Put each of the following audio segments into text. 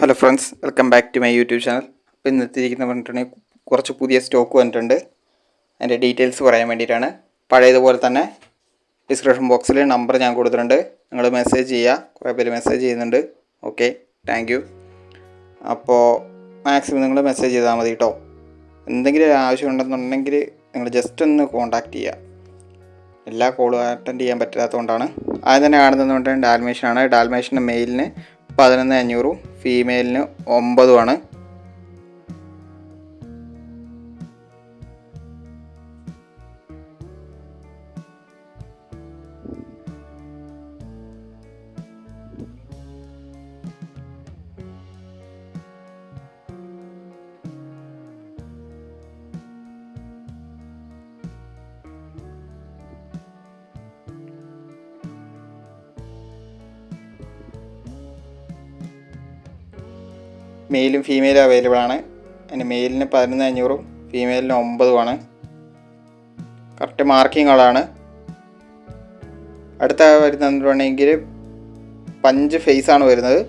Hello friends, welcome back to my YouTube channel. അപ്പോൾ ഇന്ന് എത്തിയിരിക്കുന്ന പറഞ്ഞിട്ടുണ്ടെങ്കിൽ കുറച്ച് പുതിയ സ്റ്റോക്ക് വന്നിട്ടുണ്ട്. അതിൻ്റെ ഡീറ്റെയിൽസ് പറയാൻ വേണ്ടിയിട്ടാണ്. പഴയതുപോലെ തന്നെ ഡിസ്ക്രിപ്ഷൻ ബോക്സിൽ നമ്പർ ഞാൻ കൊടുത്തിട്ടുണ്ട്. നിങ്ങൾ മെസ്സേജ് ചെയ്യുക. കുറേ പേര് മെസ്സേജ് ചെയ്യുന്നുണ്ട്. Okay, thank you. അപ്പോൾ മാക്സിമം നിങ്ങൾ മെസ്സേജ് ചെയ്താൽ മതി കേട്ടോ. എന്തെങ്കിലും ആവശ്യം ഉണ്ടെന്നുണ്ടെങ്കിൽ നിങ്ങൾ ജസ്റ്റ് ഒന്ന് കോൺടാക്റ്റ് ചെയ്യുക. എല്ലാ കോളും അറ്റൻഡ് ചെയ്യാൻ പറ്റാത്തതുകൊണ്ടാണ്. ആദ്യം തന്നെ കാണുന്നതെന്ന് ഡാൽമേഷനാണ്. ഡാൽമേഷൻ്റെ മെയിലിന് 11,500, ഫീമെയിലിന് 9 മെയിലും ഫീമെയിലും അവൈലബിൾ ആണ്. അതിന് മെയിലിന് 11,500, ഫീമെയിലിന് 9 കറക്റ്റ് മാർക്കിംഗ് കളാണ്. അടുത്ത വരുന്നതെങ്കിൽ പഞ്ച് ഫേസാണ് വരുന്നത്.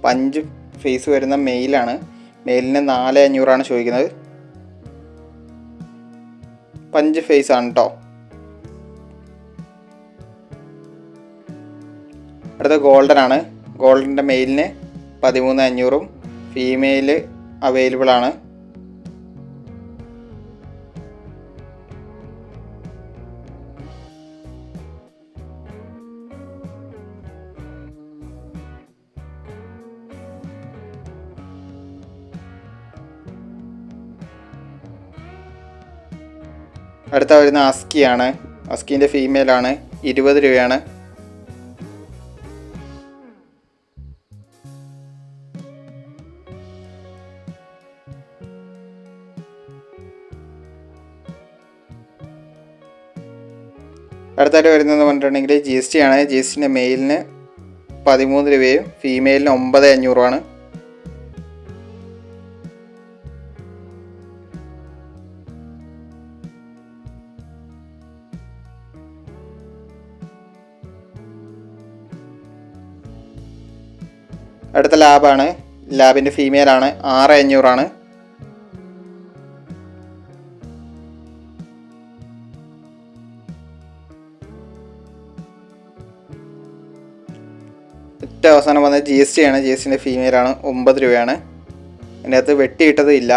പഞ്ച് ഫേസ് വരുന്ന മെയിലാണ്. മെയിലിന് 4,500 ചോദിക്കുന്നത്. പഞ്ച് ഫേസ് ആണ് കേട്ടോ. അടുത്ത ഗോൾഡൻ ആണ്. ഗോൾഡൻ്റെ മെയിലിന് 13,500, ഫീമെയിൽ അവൈലബിൾ ആണ്. അടുത്ത വരുന്ന അസ്കിയാണ്. അസ്കീൻ്റെ ഫീമെയിലാണ്. 20 രൂപയാണ്. അടുത്തായിട്ട് വരുന്നതെന്ന് പറഞ്ഞിട്ടുണ്ടെങ്കിൽ GST ആണ്. GSTൻ്റെ മെയിലിന് 13 രൂപയും ഫീമെയിലിന് 9,500. അടുത്ത ലാബാണ്. ലാബിൻ്റെ ഫീമെയിലാണ്. 6,500. ഏറ്റവും അവസാനം വന്നത് GST ആണ്. GSTൻ്റെ ഫീമെയിലാണ്. 9 രൂപയാണ്. അതിൻ്റെ അകത്ത് വെട്ടിയിട്ടത് ഇല്ല.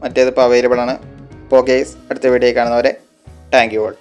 മറ്റേതിപ്പോൾ അവൈലബിൾ ആണ്. അപ്പോൾ ഗൈസ്, അടുത്ത വീഡിയോ കാണുന്നവരെ താങ്ക് യു ഓൾ.